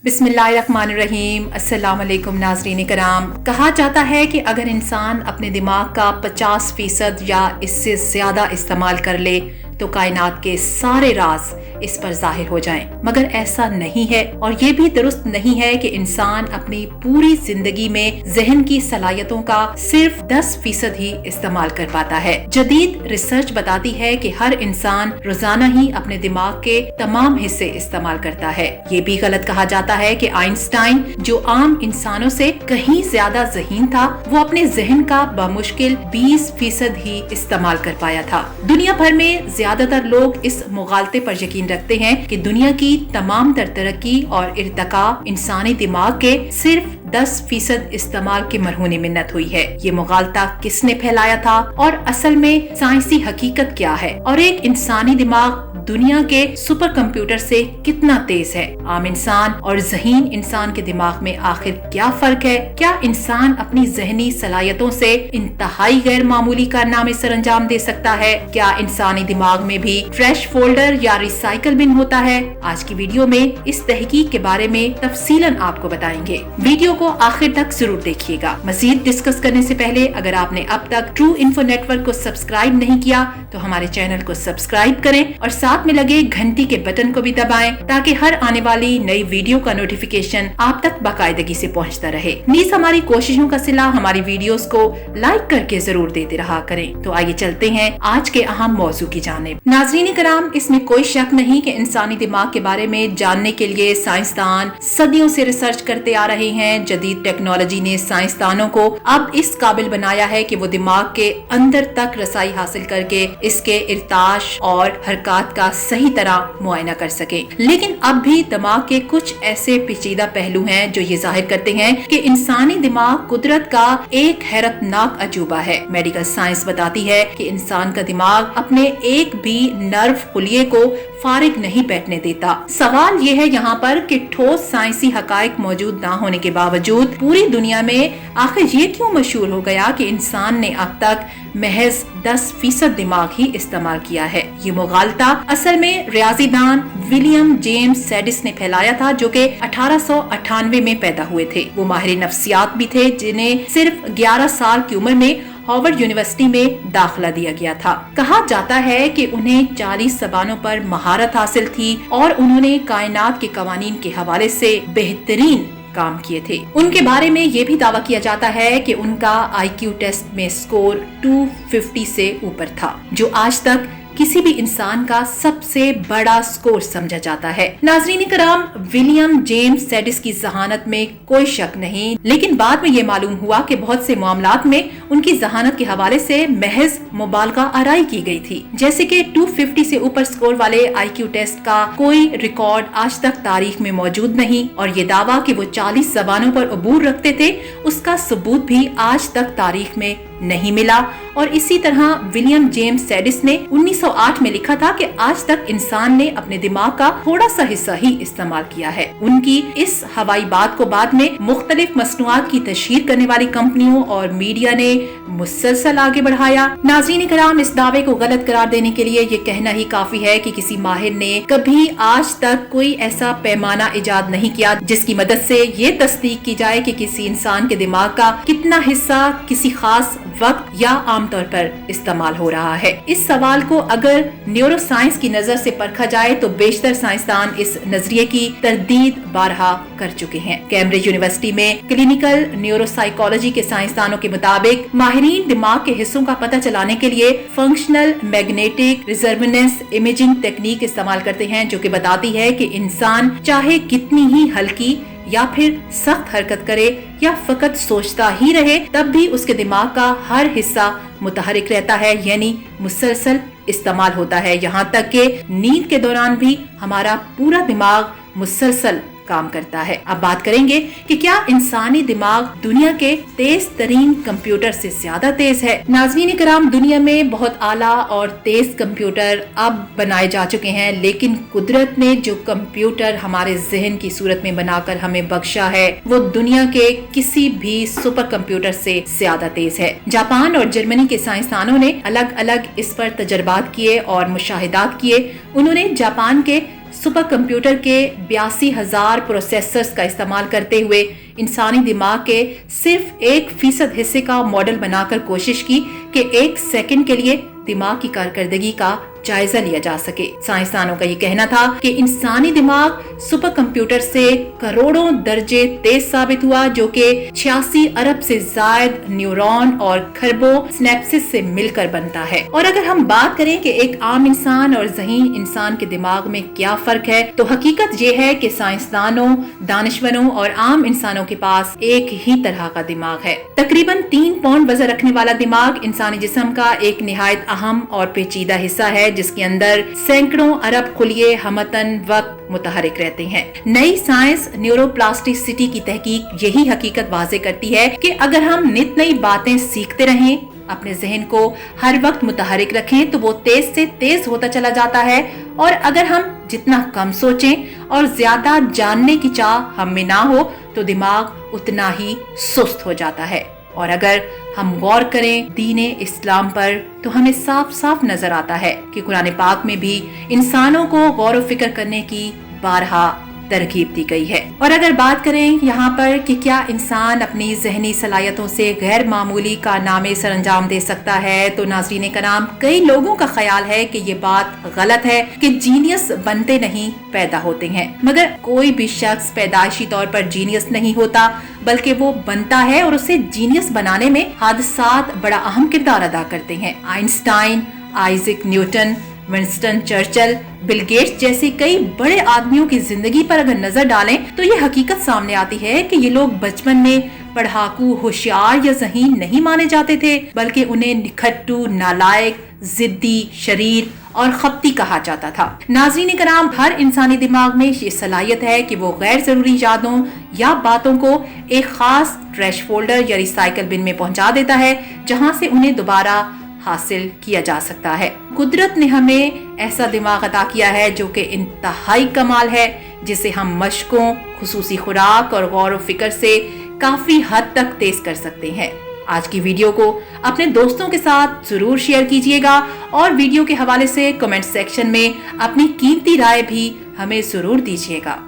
बिस्मिल्लाहिर्रहमानिर्रहीम। अस्सलाम वालेकुम नाज़रीन कराम। कहा जाता है कि अगर इंसान अपने दिमाग का 50% या इससे ज़्यादा इस्तेमाल कर ले तो कायनात के सारे राज इस पर ज़ाहिर हो जाएं। मगर ऐसा नहीं है और ये भी दुरुस्त नहीं है कि इंसान अपनी पूरी जिंदगी में ज़हन की सलाहियतों का सिर्फ 10% ही इस्तेमाल कर पाता है। जदीद रिसर्च बताती है कि हर इंसान रोजाना ही अपने दिमाग के तमाम हिस्से इस्तेमाल करता है। ये भी गलत कहा जाता है कि आइंस्टाइन, जो आम इंसानों से कहीं ज्यादा ज़हीन था, वो अपने ज़हन का बामुश्किल 20% ही इस्तेमाल कर पाया था। दुनिया भर में ज्यादातर लोग इस मुगालते पर यकीन रखते हैं कि दुनिया की तमाम तर तरक्की और इर्तका इंसानी दिमाग के सिर्फ 10% इस्तेमाल के मरहूने मिन्नत हुई है। ये मुगालता किसने फैलाया था और असल में साइंसी हकीकत क्या है, और एक इंसानी दिमाग दुनिया के सुपर कंप्यूटर से कितना तेज है? आम इंसान और ज़हीन इंसान के दिमाग में आखिर क्या फर्क है? क्या इंसान अपनी ज़हनी सलाहियतों से इंतहाई गैर मामूली कारनामे सरअंजाम दे सकता है? क्या इंसानी दिमाग में भी ट्रैश फोल्डर या रिसाइकल बिन होता है? आज की वीडियो में इस तहकीक के बारे में तफसीलन आपको बताएंगे। वीडियो को आखिर तक जरूर देखिएगा। मजीद डिस्कस करने से पहले अगर आपने अब तक ट्रू इन्फो नेटवर्क को सब्सक्राइब नहीं किया तो हमारे चैनल को सब्सक्राइब करें और साथ में लगे घंटी के बटन को भी दबाएं ताकि हर आने वाली नई वीडियो का नोटिफिकेशन आप तक बाकायदगी से पहुंचता रहे। नीज हमारी कोशिशों का सिला हमारी वीडियोस को लाइक करके जरूर देते रहा करें। तो आइए चलते हैं आज के अहम मौजू की जानिब। नाज़रीन कराम, इसमें कोई शक नहीं कि इंसानी दिमाग के बारे में जानने के लिए साइंसदान सदियों से रिसर्च करते आ रहे हैं। जदीद टेक्नोलॉजी ने साइंसदानों को अब इस काबिल बनाया है कि वो दिमाग के अंदर तक रसाई हासिल करके इसके इर्ताश और हरकत का सही तरह मुआयना कर सके। लेकिन अब भी दिमाग के कुछ ऐसे पेचीदा पहलू हैं जो ये जाहिर करते हैं कि इंसानी दिमाग कुदरत का एक हैरतनाक अजूबा है। मेडिकल साइंस बताती है कि इंसान का दिमाग अपने एक भी नर्व खुलिये को फारिग नहीं बैठने देता। सवाल ये है यहाँ पर कि ठोस साइंसी हकायक मौजूद ना होने के बावजूद पूरी दुनिया में आखिर ये क्यों मशहूर हो गया कि इंसान ने अब तक महज 10% दिमाग ही इस्तेमाल किया है? ये मुगालता असल में रियाजीदान विलियम जेम्स सैडिस ने फैलाया था, जो कि 1898 में पैदा हुए थे। वो माहिर नफ्सियात भी थे जिन्हें सिर्फ 11 साल की उम्र में हार्वर्ड यूनिवर्सिटी में दाखिला दिया गया था। कहा जाता है कि उन्हें 40 ज़बानों पर महारत हासिल थी और उन्होंने कायनात के कवानीन के हवाले से बेहतरीन काम किए थे। उनके बारे में ये भी दावा किया जाता है कि उनका IQ टेस्ट में स्कोर 250 से ऊपर था, जो आज तक किसी भी इंसान का सबसे बड़ा स्कोर समझा जाता है। नाज़रीन कराम, विलियम जेम्स सैडिस की जहानत में कोई शक नहीं, लेकिन बाद में ये मालूम हुआ कि बहुत से मामलात में उनकी जहानत के हवाले से महज मुबालगा आराई की गई थी। जैसे कि 250 से ऊपर स्कोर वाले IQ टेस्ट का कोई रिकॉर्ड आज तक तारीख में मौजूद नहीं, और ये दावा कि वो 40 ज़बानों पर अबूर रखते थे, उसका सबूत भी आज तक तारीख में नहीं मिला। और इसी तरह विलियम जेम्स सैडिस ने 1908 में लिखा था कि आज तक इंसान ने अपने दिमाग का थोड़ा सा हिस्सा ही इस्तेमाल किया है। उनकी इस हवाई बात को बाद में मुख्तलिफ मसनूआत की तशहीर करने वाली कंपनियों और मीडिया ने मुसलसल आगे बढ़ाया। नाज़रीन कराम, इस दावे को गलत करार देने के लिए ये कहना ही काफी है कि किसी माहिर ने कभी आज तक कोई ऐसा पैमाना इजाद नहीं किया जिसकी मदद से ये तस्दीक की जाए कि किसी इंसान के दिमाग का कितना हिस्सा किसी खास वक्त या आमतौर पर इस्तेमाल हो रहा है। इस सवाल को अगर न्यूरो साइंस की नजर से परखा जाए तो बेशतर साइंसदान इस नजरिए की तरदीद बारहा कर चुके हैं। कैम्ब्रिज यूनिवर्सिटी में क्लिनिकल न्यूरोसाइकोलॉजी के साइंसदानों के मुताबिक माहिरीन दिमाग के हिस्सों का पता चलाने के लिए फंक्शनल मैग्नेटिक रिजोनेंस इमेजिंग तकनीक इस्तेमाल करते हैं, जो कि बताती है कि इंसान चाहे कितनी ही हल्की या फिर सख्त हरकत करे या फकत सोचता ही रहे, तब भी उसके दिमाग का हर हिस्सा मुतहरिक रहता है, यानी मुसलसल इस्तेमाल होता है। यहाँ तक कि नींद के दौरान भी हमारा पूरा दिमाग मुसलसल काम करता है। अब बात करेंगे कि क्या इंसानी दिमाग दुनिया के तेज तरीन कंप्यूटर से ज्यादा तेज है? नाज़रीन कराम, दुनिया में बहुत आला और तेज कंप्यूटर अब बनाए जा चुके हैं, लेकिन कुदरत ने जो कंप्यूटर हमारे जहन की सूरत में बनाकर हमें बख्शा है वो दुनिया के किसी भी सुपर कंप्यूटर से ज्यादा तेज है। जापान और जर्मनी के साइंसदानों ने अलग अलग इस पर तजर्बात किए और मुशाहिदात किए। उन्होंने जापान के सुपर कंप्यूटर के 82,000 प्रोसेसर्स का इस्तेमाल करते हुए इंसानी दिमाग के सिर्फ 1% हिस्से का मॉडल बनाकर कोशिश की कि 1 सेकंड के लिए दिमाग की कारकर्दगी का जायजा लिया जा सके। साइंसदानों का ये कहना था कि इंसानी दिमाग सुपर कंप्यूटर से करोड़ों दर्जे तेज साबित हुआ, जो कि 86 अरब से जायद न्यूरॉन और खरबों सिनेप्सिस से मिलकर बनता है। और अगर हम बात करें कि एक आम इंसान और ज़हीन इंसान के दिमाग में क्या फर्क है, तो हकीकत ये है कि साइंसदानों, दानिशवरों और आम इंसानों के पास एक ही तरह का दिमाग है। तकरीबन 3 पाउंड वजन रखने वाला दिमाग इंसानी जिस्म का एक निहायत अहम और पेचीदा हिस्सा है, जिसके अंदर सैकड़ों अरब खुलिये हमतन वक्त मुतहरिक रहते हैं। नई साइंस न्यूरोप्लास्टिसिटी की तहकीक यही हकीकत वाज़े करती है कि अगर हम नित नई बातें सीखते रहें, अपने जहन को हर वक्त मुतहरिक रखें, तो वो तेज से तेज होता चला जाता है। और अगर हम जितना कम सोचें और ज्यादा जानने की चाह हम में ना हो, तो दिमाग उतना ही सुस्त हो जाता है। और अगर हम गौर करें दीने इस्लाम पर, तो हमें साफ साफ नजर आता है कि कुरान पाक में भी इंसानों को गौर व फिक्र करने की बारहा तरकीब दी गई है। और अगर बात करें यहाँ पर कि क्या इंसान अपनी जहनी सलाहियतों से गैर मामूली कारनामे सर अंजाम दे सकता है, तो नाज़रीन कराम, कई लोगों का ख्याल है कि ये बात गलत है कि जीनियस बनते नहीं, पैदा होते हैं। मगर कोई भी शख्स पैदाइशी तौर पर जीनियस नहीं होता, बल्कि वो बनता है और उसे जीनियस बनाने में हादसात बड़ा अहम किरदार अदा करते हैं। Einstein, Isaac Newton, Winston Churchill, Bill Gates जैसे कई बड़े आदमियों की जिंदगी पर अगर नजर डालें, तो ये हकीकत सामने आती है कि ये लोग बचपन में पढ़ाकू, होशियार या ज़हीन नहीं माने जाते थे, बल्कि उन्हें निखट्टू, नालायक, जिद्दी, शरीर और खपती कहा जाता था। नाज़रीन कराम, हर इंसानी दिमाग में ये सलाहियत है कि वो गैर जरूरी यादों या बातों को एक खास ट्रैश फोल्डर या रिसाइकल बिन में पहुंचा देता है, जहां से उन्हें दोबारा हासिल किया जा सकता है। कुदरत ने हमें ऐसा दिमाग अता किया है जो कि इंतहाई कमाल है, जिसे हम मशकों, खुसूसी खुराक और गौर व फिक्र से काफी हद तक तेज कर सकते हैं। आज की वीडियो को अपने दोस्तों के साथ जरूर शेयर कीजिएगा और वीडियो के हवाले से कमेंट सेक्शन में अपनी कीमती राय भी हमें जरूर दीजिएगा।